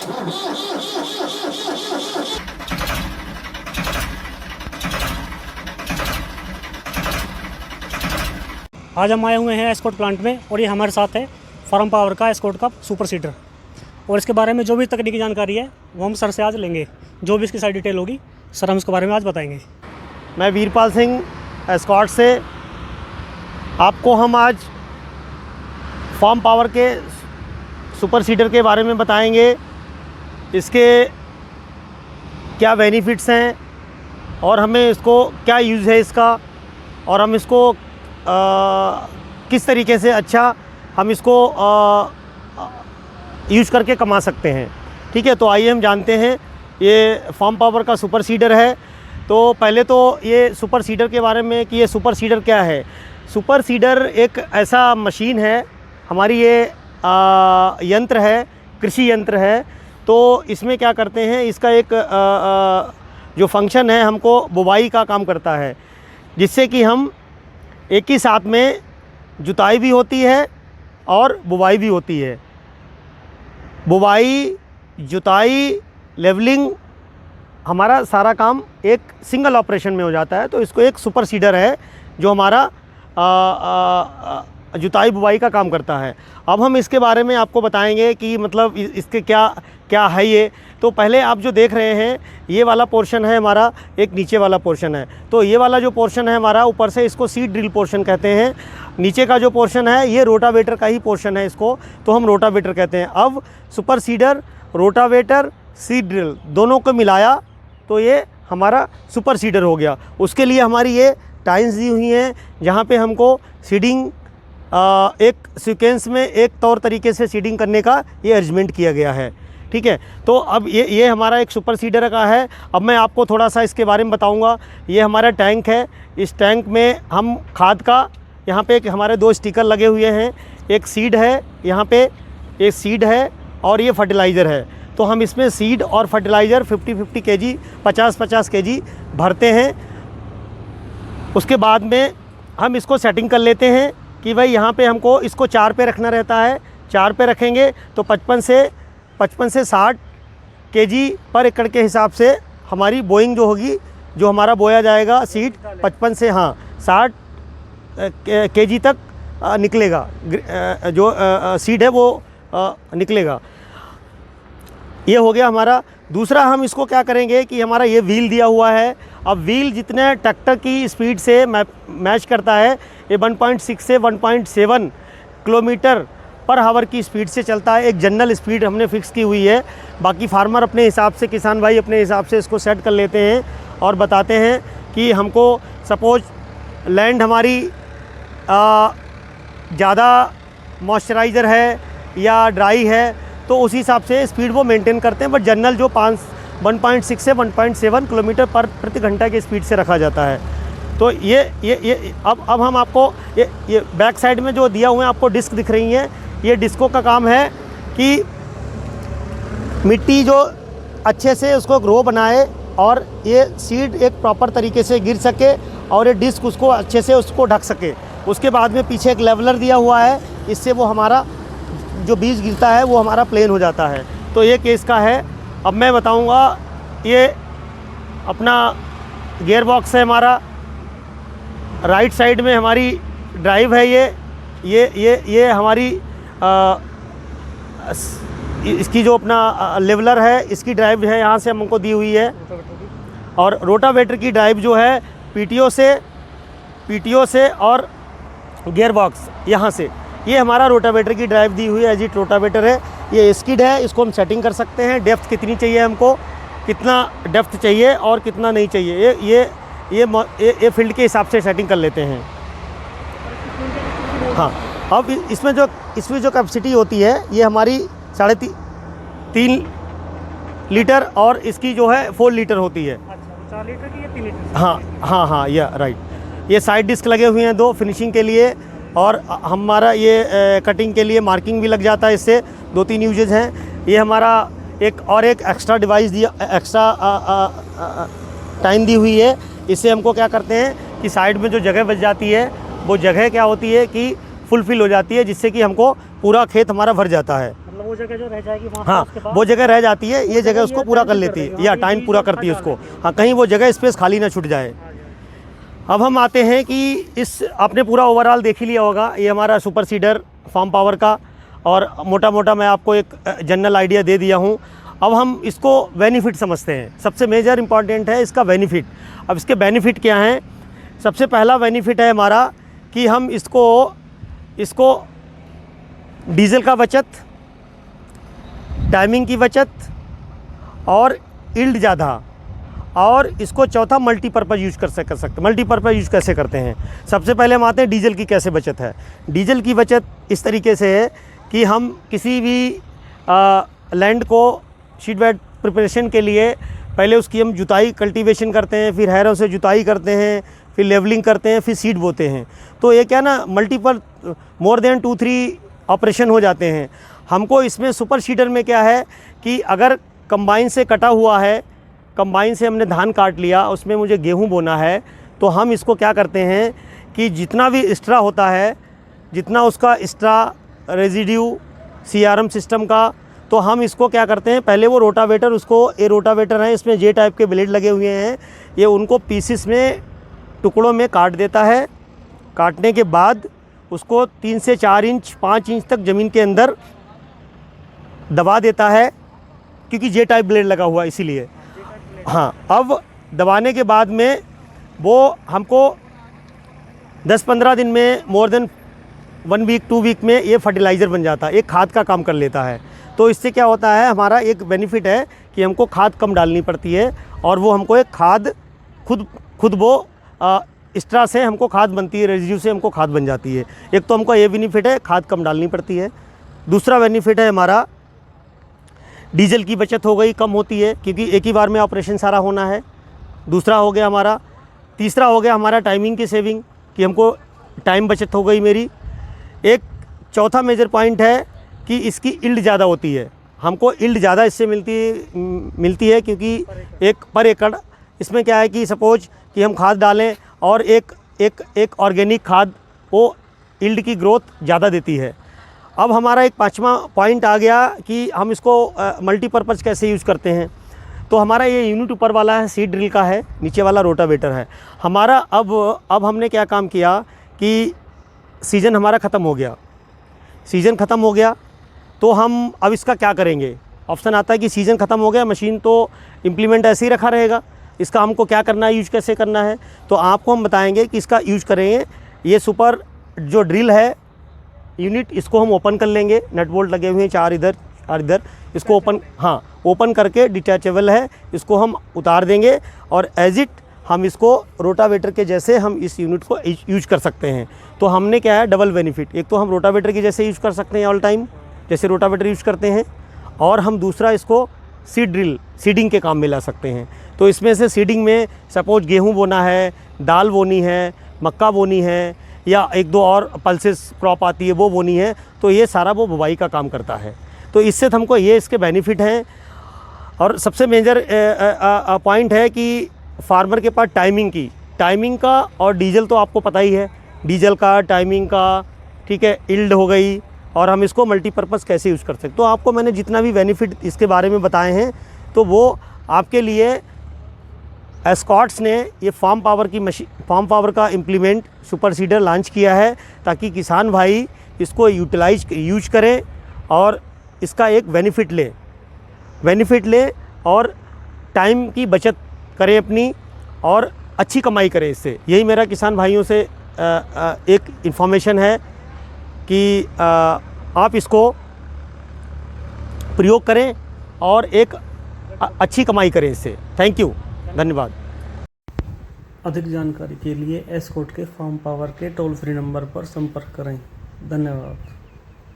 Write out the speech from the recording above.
आज हम आए हुए हैं एस्कॉर्ट प्लांट में और ये हमारे साथ है फार्म पावर का एस्कॉर्ट का सुपर सीडर। और इसके बारे में जो भी तकनीकी जानकारी है वो हम सर से आज लेंगे। जो भी इसकी सारी डिटेल होगी सर हम इसके बारे में आज बताएंगे। मैं वीरपाल सिंह एस्कॉर्ट से आपको हम आज फार्म पावर के सुपर सीडर के बारे में बताएंगे। इसके क्या बेनिफिट्स हैं और हमें इसको क्या यूज़ है इसका, और हम इसको किस तरीके से अच्छा हम इसको यूज़ करके कमा सकते हैं। ठीक है, तो आइए हम जानते हैं। ये फार्म पावर का सुपर सीडर है। तो पहले तो ये सुपर सीडर के बारे में कि ये सुपर सीडर क्या है। सुपर सीडर एक ऐसा मशीन है, हमारी ये यंत्र है, कृषि यंत्र है। तो इसमें क्या करते हैं, इसका एक जो फंक्शन है हमको बुवाई का काम करता है, जिससे कि हम एक ही साथ में जुताई भी होती है और बुवाई भी होती है। बुवाई, जुताई, लेवलिंग, हमारा सारा काम एक सिंगल ऑपरेशन में हो जाता है। तो इसको एक सुपर सीडर है जो हमारा जुताई बुवाई का काम करता है। अब हम इसके बारे में आपको बताएंगे कि मतलब इसके क्या क्या है ये। तो पहले आप जो देख रहे हैं ये वाला पोर्शन है हमारा, एक नीचे वाला पोर्शन है। तो ये वाला जो पोर्शन है हमारा ऊपर से, इसको सीड ड्रिल पोर्शन कहते हैं। नीचे का जो पोर्शन है ये रोटावेटर का ही पोर्शन है, इसको तो हम रोटावेटर कहते हैं। अब super seeder, rotavator, seed drill दोनों को मिलाया तो ये हमारा सुपर सीडर हो गया। उसके लिए हमारी ये टाइल्स दी हुई हैं, जहाँ पे हमको सीडिंग एक सीक्वेंस में एक तौर तरीके से सीडिंग करने का ये अरेंजमेंट किया गया है। ठीक है, तो अब ये हमारा एक सुपर सीडर का है। अब मैं आपको थोड़ा सा इसके बारे में बताऊंगा। ये हमारा टैंक है। इस टैंक में हम खाद का, यहाँ पे एक हमारे 2 स्टिकर लगे हुए हैं। एक सीड है, यहाँ पे एक सीड है और ये फर्टिलाइज़र है। तो हम इसमें सीड और फर्टिलाइज़र 50-50 kg, 50-50 kg भरते हैं। उसके बाद में हम इसको सेटिंग कर लेते हैं कि भाई यहाँ पे हमको इसको 4 पे रखना रहता है। 4 पे रखेंगे तो 55 से 60 kg पर एकड़ के हिसाब से हमारी बोइंग जो होगी, जो हमारा बोया जाएगा सीड 55 से 60 kg तक निकलेगा। जो सीड है वो निकलेगा। ये हो गया हमारा। दूसरा हम इसको क्या करेंगे कि हमारा ये व्हील दिया हुआ है। अब व्हील जितने ट्रैक्टर की स्पीड से मैच करता है, ये 1.6 से 1.7 किलोमीटर पर आवर की स्पीड से चलता है। एक जनरल स्पीड हमने फिक्स की हुई है। बाकी फार्मर अपने हिसाब से, किसान भाई अपने हिसाब से इसको सेट कर लेते हैं और बताते हैं कि हमको सपोज लैंड हमारी ज़्यादा मॉइस्चराइज़र है या ड्राई है, तो उसी हिसाब से स्पीड वो मेंटेन करते हैं। बट जनरल जो 1.6 से 1.7 किलोमीटर पर प्रति घंटा की स्पीड से रखा जाता है। तो ये अब हम आपको ये बैक साइड में जो दिया हुआ है आपको डिस्क दिख रही हैं, ये डिस्कों का काम है कि मिट्टी जो अच्छे से उसको ग्रो बनाए और ये सीड एक प्रॉपर तरीके से गिर सके और ये डिस्क उसको अच्छे से उसको ढक सके। उसके बाद में पीछे एक लेवलर दिया हुआ है, इससे वो हमारा जो बीज गिरता है वो हमारा प्लेन हो जाता है। तो ये केस का है। अब मैं बताऊंगा, ये अपना गियर बॉक्स है हमारा। राइट साइड में हमारी ड्राइव है। ये हमारी इसकी जो अपना लेवलर है, इसकी ड्राइव है, यहाँ से हमको दी हुई है। और रोटावेटर की ड्राइव जो है पीटीओ से और गियर बॉक्स यहाँ से, ये हमारा रोटावेटर की ड्राइव दी हुई है। एजिट रोटावेटर है। ये स्किड है, इसको हम सेटिंग कर सकते हैं। डेप्थ कितनी चाहिए हमको, कितना डेप्थ चाहिए और कितना नहीं चाहिए, ये फील्ड के हिसाब से सेटिंग कर लेते हैं। हाँ, अब इसमें जो कैपेसिटी होती है ये हमारी 3.5 लीटर और इसकी जो है 4 लीटर होती है। अच्छा, 4 लीटर की या 3 लीटर? हाँ, ये राइट। ये साइड डिस्क लगे हुए हैं 2 फिनिशिंग के लिए, और हमारा ये कटिंग के लिए मार्किंग भी लग जाता है। इससे 2-3 यूजेज हैं। ये हमारा एक एक्स्ट्रा डिवाइस दिया, एक्स्ट्रा टाइम दी हुई है। इससे हमको क्या करते हैं कि साइड में जो जगह बच जाती है, वो जगह क्या होती है कि फुलफिल हो जाती है, जिससे कि हमको पूरा खेत हमारा भर जाता है। मतलब वो वो जगह जो रह जाएगी वहाँ हाँ, उसके बाद वो जगह रह जाती है, ये जगह उसको पूरा कर लेती है, या टाइम पूरा करती है उसको। हाँ, कहीं वो जगह स्पेस खाली ना छूट जाए। अब हम आते हैं कि इस आपने पूरा ओवरऑल देख ही लिया होगा, ये हमारा सुपर सीडर फार्म पावर का, और मोटा मोटा मैं आपको एक जनरल आइडिया दे दिया हूँ। अब हम इसको बेनिफिट समझते हैं। सबसे मेजर इम्पॉर्टेंट है इसका बेनिफिट। अब इसके बेनिफिट क्या हैं? सबसे पहला बेनिफिट है हमारा कि हम इसको डीजल का बचत, टाइमिंग की बचत और यील्ड ज़्यादा, और इसको चौथा मल्टीपर्पज़ यूज कर सकते। मल्टीपर्पज़ यूज कैसे करते हैं? सबसे पहले हम आते हैं डीजल की कैसे बचत है। डीजल की बचत इस तरीके से है कि हम किसी भी लैंड को सीड बेड प्रिपरेशन के लिए पहले उसकी हम जुताई कल्टीवेशन करते हैं, फिर हैरों से जुताई करते हैं, फिर लेवलिंग करते हैं, फिर सीड बोते हैं। तो ये क्या ना मल्टीपल मोर देन 2-3 ऑपरेशन हो जाते हैं। हमको इसमें सुपर सीडर में क्या है कि अगर कंबाइन से कटा हुआ है, कंबाइन से हमने धान काट लिया, उसमें मुझे गेहूं बोना है, तो हम इसको क्या करते हैं कि जितना भी एक्स्ट्रा होता है, जितना उसका एक्स्ट्रा रेजिड्यू CRM सिस्टम का, तो हम इसको क्या करते हैं, पहले वो रोटावेटर, उसको ये रोटावेटर है, इसमें J टाइप के ब्लेड लगे हुए हैं, ये उनको पीसेस में टुकड़ों में काट देता है। काटने के बाद उसको 3 से 4 इंच 5 इंच तक ज़मीन के अंदर दबा देता है, क्योंकि J टाइप ब्लेड लगा हुआ इसीलिए। हाँ, अब दबाने के बाद में वो हमको 10-15 दिन में, मोर देन 1 वीक 2 वीक में ये फर्टिलाइज़र बन जाता है, एक खाद का काम कर लेता है। तो इससे क्या होता है, हमारा एक बेनिफिट है कि हमको खाद कम डालनी पड़ती है, और वो हमको एक खाद खुद वो एक्स्ट्रा से हमको खाद बनती है, रेजिड्यू से हमको खाद बन जाती है। एक तो हमको ये बेनिफिट है, खाद कम डालनी पड़ती है। दूसरा बेनिफिट है हमारा डीजल की बचत हो गई, कम होती है, क्योंकि एक ही बार में ऑपरेशन सारा होना है। दूसरा हो गया हमारा, तीसरा हो गया हमारा टाइमिंग की सेविंग, कि हमको टाइम बचत हो गई मेरी। एक चौथा मेजर पॉइंट है कि इसकी यील्ड ज़्यादा होती है। हमको यील्ड ज़्यादा इससे मिलती है क्योंकि एक पर एकड़ इसमें क्या है कि सपोज कि हम खाद डालें और एक ऑर्गेनिक खाद वो यील्ड की ग्रोथ ज़्यादा देती है। अब हमारा एक पांचवा पॉइंट आ गया कि हम इसको मल्टीपर्पज़ कैसे यूज़ करते हैं। तो हमारा ये यूनिट ऊपर वाला है सीड ड्रिल का है, नीचे वाला रोटावेटर है हमारा। अब हमने क्या काम किया कि सीज़न हमारा ख़त्म हो गया, सीज़न ख़त्म हो गया तो हम अब इसका क्या करेंगे। ऑप्शन आता है कि सीज़न ख़त्म हो गया, मशीन तो इम्प्लीमेंट ऐसे ही रखा रहेगा, इसका हमको क्या करना है, यूज कैसे करना है। तो आपको हम बताएंगे कि इसका यूज करेंगे। ये सुपर जो ड्रिल है यूनिट, इसको हम ओपन कर लेंगे, नट बोल्ट लगे हुए हैं 4 इधर और इधर, इसको ओपन करके डिटैचेबल है, इसको हम उतार देंगे और एज इट हम इसको रोटावेटर के जैसे हम इस यूनिट को यूज कर सकते हैं। तो हमने क्या है डबल बेनिफिट, एक तो हम रोटावेटर के जैसे यूज कर सकते हैं ऑल टाइम जैसे रोटावेटर यूज करते हैं, और हम दूसरा इसको सीडिंग के काम में ला सकते हैं। तो इसमें से सीडिंग में सपोज गेहूं बोना है, दाल बोनी है, मक्का बोनी है, या 1-2 और पल्सेस क्रॉप आती है वो बोनी है, तो ये सारा वो बुवाई का काम करता है। तो इससे हमको ये इसके बेनिफिट हैं। और सबसे मेजर पॉइंट है कि फार्मर के पास टाइमिंग का और डीजल तो आपको पता ही है, डीजल का, टाइमिंग का, ठीक है, यील्ड हो गई, और हम इसको मल्टीपर्पज़ कैसे यूज़ कर सकते। तो आपको मैंने जितना भी बेनिफिट इसके बारे में बताए हैं, तो वो आपके लिए एस्कॉट्स ने ये फार्म पावर का इम्प्लीमेंट सुपर सीडर लॉन्च किया है, ताकि किसान भाई इसको यूज करें और इसका एक बेनिफिट लें और टाइम की बचत करें अपनी, और अच्छी कमाई करें इससे। यही मेरा किसान भाइयों से एक इन्फॉर्मेशन है कि आप इसको प्रयोग करें और एक अच्छी कमाई करें इससे। थैंक यू, धन्यवाद। अधिक जानकारी के लिए एस्कॉट के फार्म पावर के टोल फ्री नंबर पर संपर्क करें। धन्यवाद।